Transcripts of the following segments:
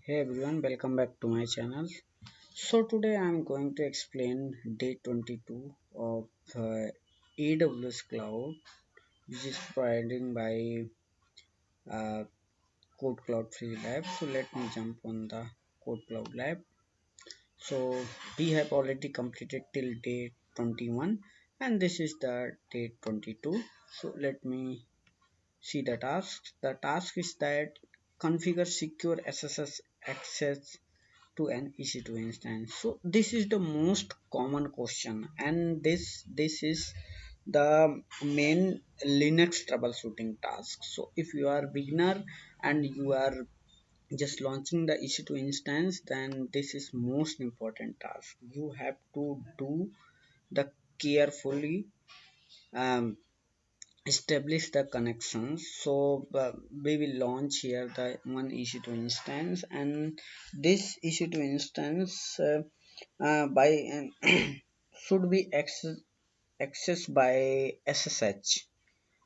Hey everyone, welcome back to my channel. So today I'm going to explain day 22 of AWS Cloud, which is provided by uh, KodeKloud free lab. So let me jump on the KodeKloud lab. So we have already completed till day 21 and this is the day 22. So let me see the tasks. The task is that configure secure SSH access to an EC2 instance. So this is the most common question, and this is the main Linux troubleshooting task. So if you are beginner and you are just launching the EC2 instance, then this is most important task. You have to do the carefully um, establish the connections. So we will launch here the one EC2 instance, and this EC2 instance by should be accessed by SSH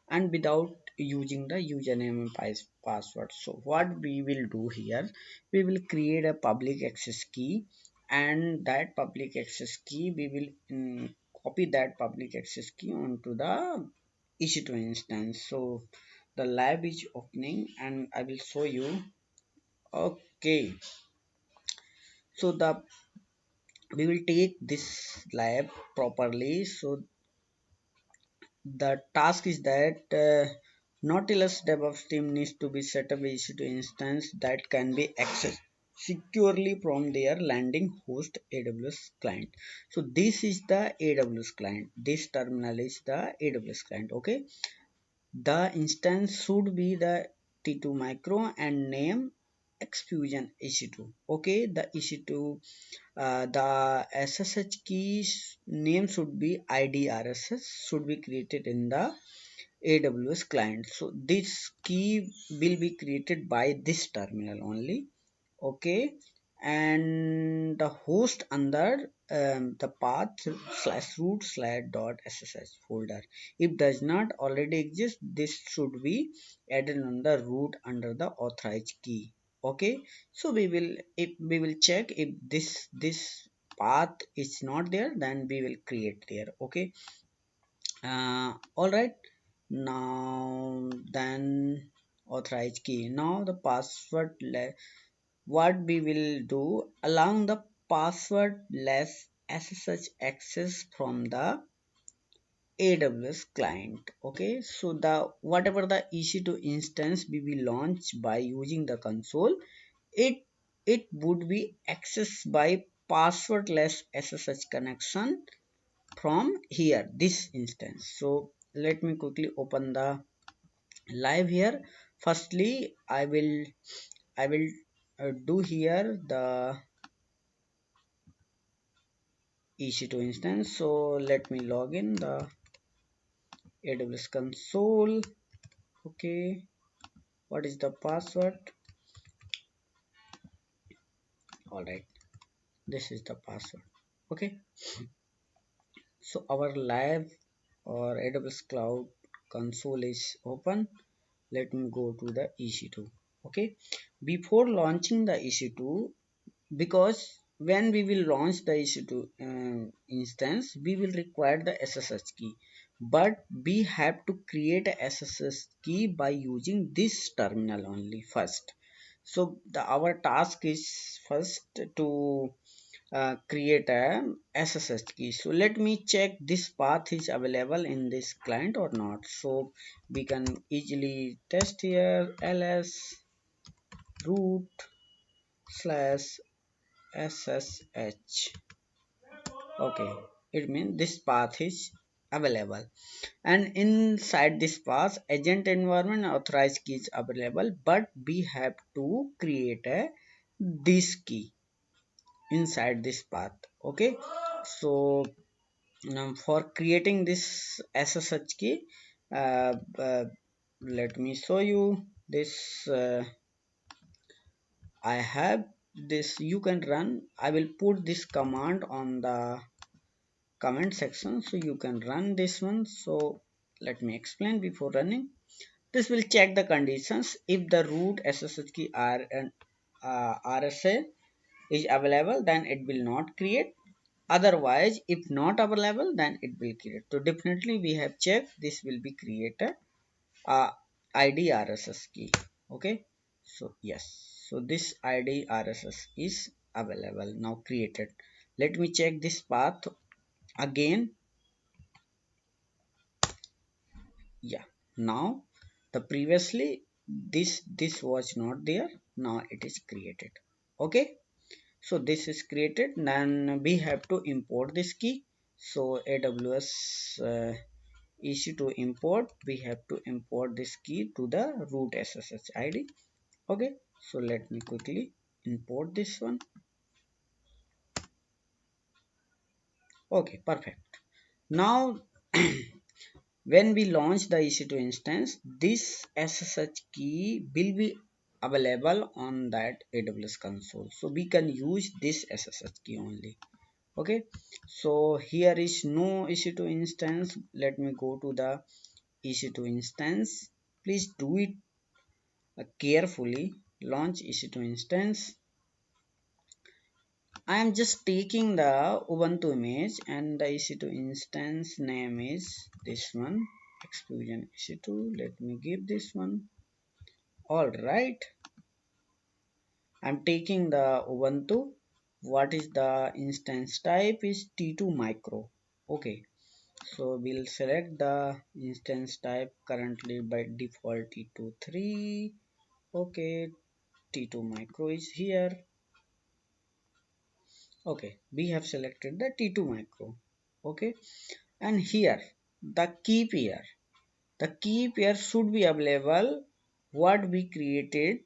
and without using the username and password. So what we will do here, we will create a public access key, and that public access key we will copy that public access key onto the EC2 instance. So the lab is opening and I will show you. Okay, so the we will take this lab properly. So the task is that Nautilus DevOps team needs to be set up EC2 instance that can be accessed securely from their landing host AWS client. So this is the AWS client. This terminal is the AWS client. Okay, the instance should be the T2 micro and name Xfusion EC2. Okay, the EC2 the SSH keys name should be IDRSS, should be created in the AWS client. So this key will be created by this terminal only. Okay, and the host under the path slash root slash dot ssh folder. If does not already exist, this should be added on the root under the authorized key. Okay, so we will check if this path is not there, then we will create there. Okay, all right, now then authorized key. Now the password, what we will do, allowing the passwordless SSH access from the AWS client. Okay, so the whatever the EC2 instance we will launch by using the console, it it would be accessed by passwordless SSH connection from here, this instance. So let me quickly open the live here. Firstly I will do here the EC2 instance. So let me log in the AWS console. Okay, what is the password? All right, this is the password. Okay, so our live or AWS cloud console is open. Let me go to the EC2. Okay, before launching the EC2, because when we will launch the EC2 instance, we will require the SSH key, but we have to create a SSH key by using this terminal only first. So our task is first to create a SSH key. So let me check this path is available in this client or not. So we can easily test here ls root slash ssh. Okay, it means this path is available, and inside this path agent environment authorized key is available, but we have to create a this key inside this path. Okay, so now for creating this ssh key, uh, uh, let me show you this. I have this, you can run. I will put this command on the comment section so you can run this one. So let me explain before running. This will check the conditions if the root ssh key are RSA is available, then it will not create. Otherwise, if not available, then it will create. So definitely we have checked, this will be created id RSS key. Okay, so yes, so this id RSS is available now, created. Let me check this path again. Yeah, now the previously this was not there, now it is created. Okay, so this is created, then we have to import this key. So AWS EC2 import, we have to import this key to the root SSH ID. Okay, so let me quickly import this one. Okay, perfect. Now when we launch the EC2 instance, this SSH key will be available on that AWS console, so we can use this SSH key only. Okay, so here is no EC2 instance. Let me go to the EC2 instance. Please do it carefully. Launch EC2 instance. I am just taking the Ubuntu image and the EC2 instance name is this one, Explosion EC2. Let me give this one. All right, I'm taking the Ubuntu. What is the instance type is T2 micro. Okay, so we'll select the instance type, currently by default T23. Okay, T2 micro is here. Okay, we have selected the T2 micro. Okay, and here the key pair should be available what we created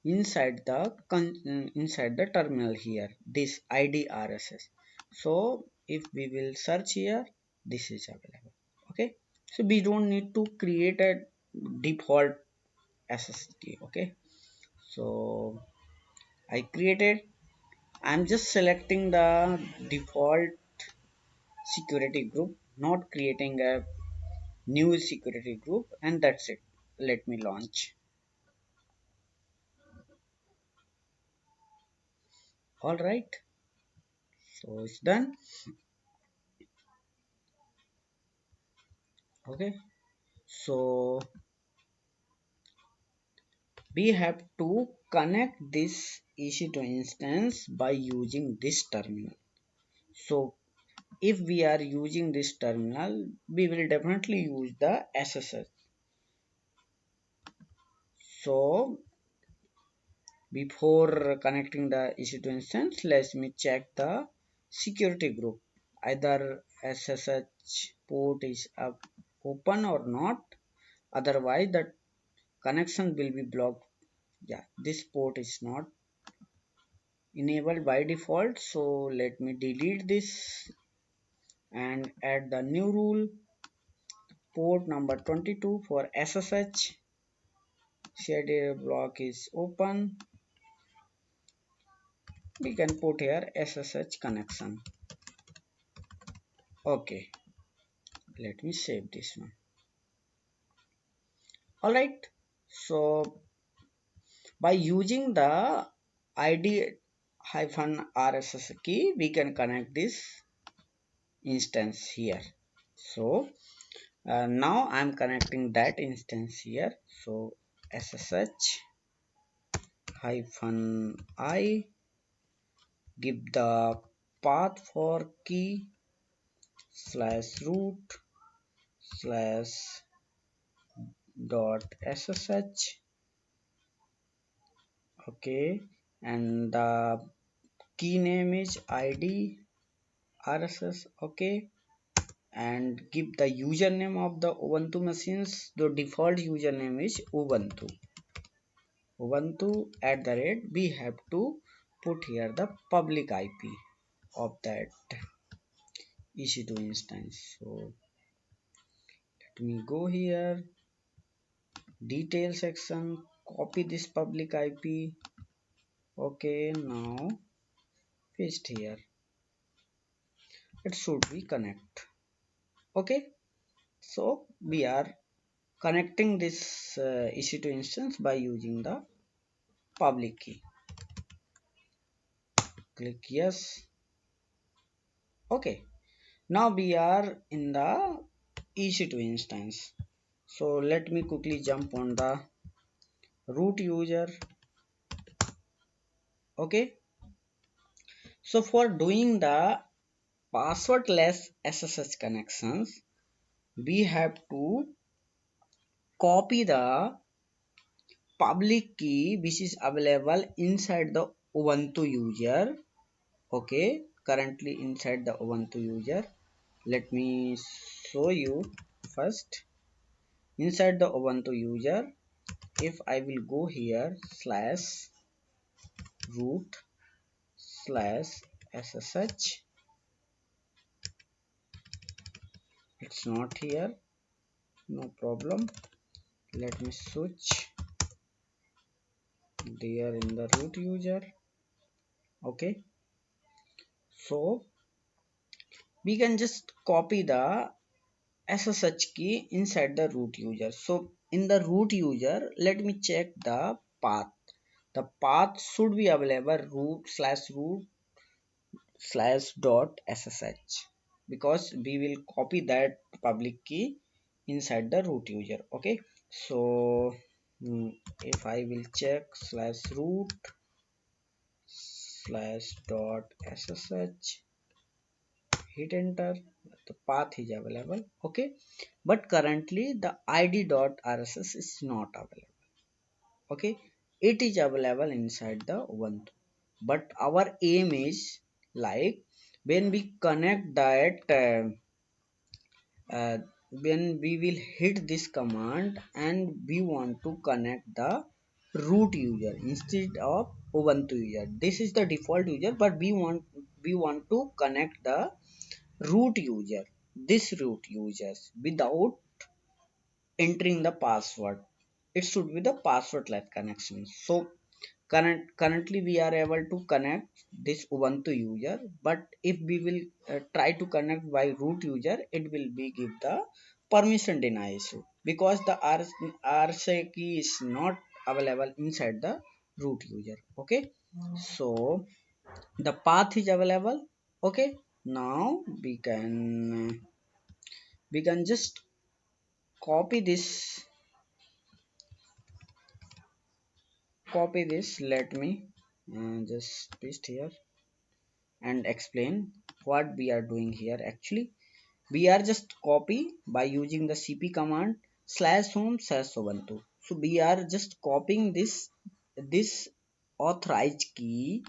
inside the terminal here, this id RSS. So if we will search here, this is available. Okay, so we don't need to create a default SSD. Okay, so I created, I'm just selecting the default security group, not creating a new security group, and that's it. Let me launch. All right, so it's done. Okay, so we have to connect this EC2 instance by using this terminal. So if we are using this terminal, we will definitely use the SSH. So before connecting the EC2 instance, let me check the security group. Either SSH port is up, open or not. Otherwise, the connection will be blocked. Yeah, this port is not enabled by default. So let me delete this and add the new rule. Port number 22 for SSH. Shared block is open. We can put here SSH connection. Okay, let me save this one. All right, so by using the id -RSS key, we can connect this instance here. So now I'm connecting that instance here. So ssh -I, give the path for key /root /ssh. Okay, and the key name is id RSS. Okay, and give the username of the Ubuntu machines. The default username is Ubuntu. We have to put here the public IP of that EC2 instance. So let me go here, detail section, copy this public IP. Okay, now paste here. It should be connect. Okay, so we are connecting this EC2 instance by using the public key. click yes. Okay, now we are in the EC2 instance. So let me quickly jump on the root user. Okay, so for doing the passwordless SSH connections, we have to copy the public key which is available inside the ubuntu user. Okay, currently inside the ubuntu user, let me show you first. Inside the ubuntu user, if I will go here slash root slash ssh, it's not here, no problem. Let me switch there in the root user. Okay, so we can just copy the ssh key inside the root user. So in the root user, let me check the path. The path should be available root slash dot ssh, because we will copy that public key inside the root user. Okay, so if I will check slash root slash dot ssh, hit enter, the path is available. Okay, but currently the id dot rss is not available. Okay, it is available inside the ubuntu, but our aim is like when we connect that uh, when we will hit this command and we want to connect the root user instead of ubuntu user. This is the default user, but we want to connect the root user, this root users, without entering the password. It should be the passwordless connection. So currently we are able to connect this ubuntu user, but if we will try to connect by root user, it will be give the permission deny issue, because the rsa key is not available inside the root user. Okay, so the path is available. Okay, now we can just copy this. Let me just paste here and explain what we are doing here. Actually, we are just copy by using the cp command slash home slash ubuntu. So we are just copying this authorized key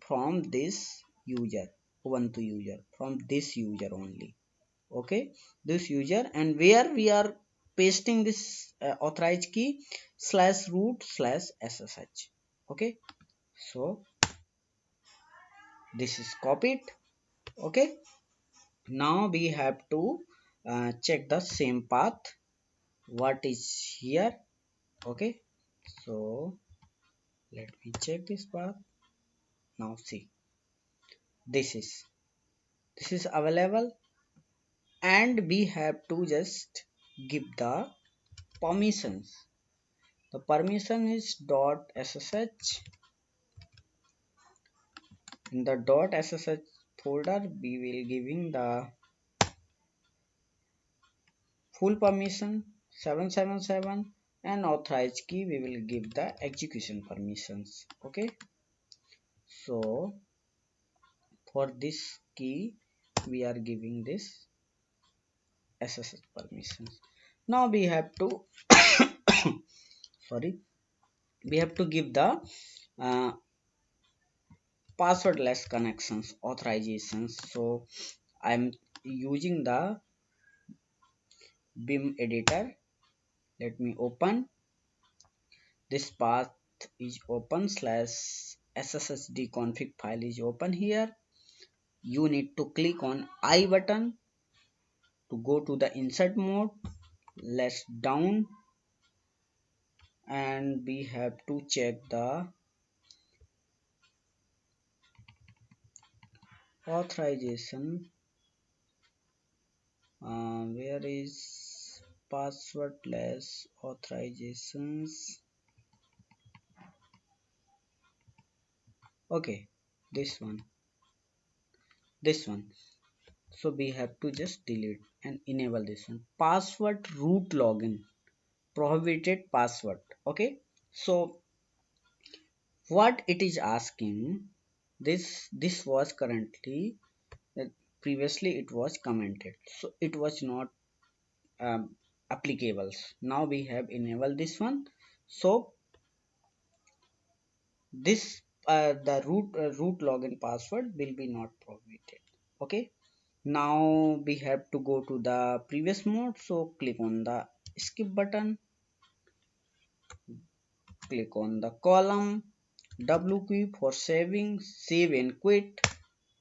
from this user, ubuntu user, from this user only. Okay, this user, and where we are pasting this authorized key slash root slash ssh. Okay, so this is copied. Okay, now we have to check the same path what is here. Okay, so let me check this path. Now see, this is available, and we have to just give the permissions. The permission is dot ssh. In the dot ssh folder, we will giving the full permission 777, and authorized key we will give the execution permissions. Okay, so for this key we are giving this ssh permissions. Now we have to sorry, we have to give the uh, passwordless connections authorizations. So I'm using the BIM editor. Let me open this path, is open slash sssd config file is open here. You need to click on I button to go to the insert mode. Let's down, and we have to check the authorization. Where is passwordless authorizations? Okay, this one. So we have to just delete and enable this one. Password root login, prohibited password. Okay, so what it is asking, this was currently, uh, previously it was commented, so it was not applicables. Now we have enabled this one. So this the root login password will be not prohibited. Okay, now we have to go to the previous mode. So click on the skip button, click on the column, w key for saving, save and quit,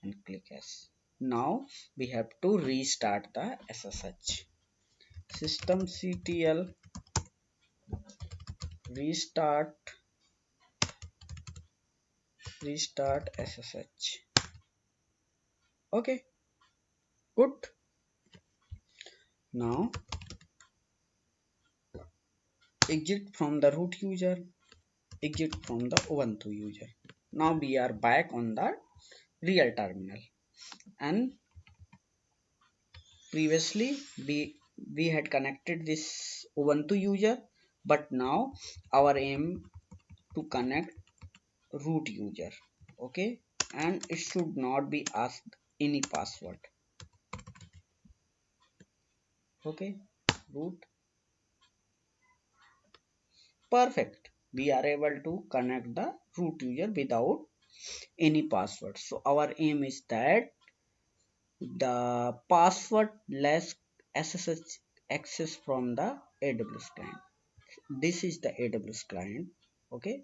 and click yes. Now we have to restart the ssh systemctl restart ssh. Okay, good. Now exit from the root user, exit from the ubuntu user. Now we are back on the real terminal, and previously we had connected this ubuntu user, but now our aim to connect root user. Okay, and it should not be asked any password. Okay, root, perfect, we are able to connect the root user without any password. So our aim is that the passwordless ssh access from the aws client. This is the aws client. Okay,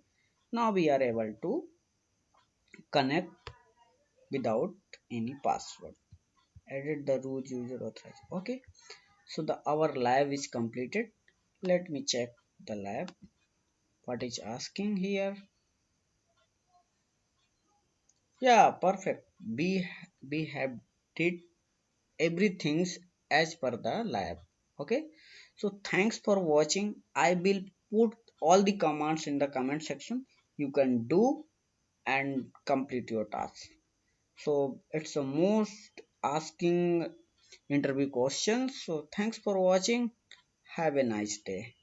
now we are able to connect without any password. Edit the root user authorized. Okay, so the our lab is completed. Let me check the lab, what is asking here. Yeah, perfect. We have did everything as per the lab. Okay, so thanks for watching. I will put all the commands in the comment section. You can do and complete your task. So it's the most asking interview questions. So thanks for watching. Have a nice day.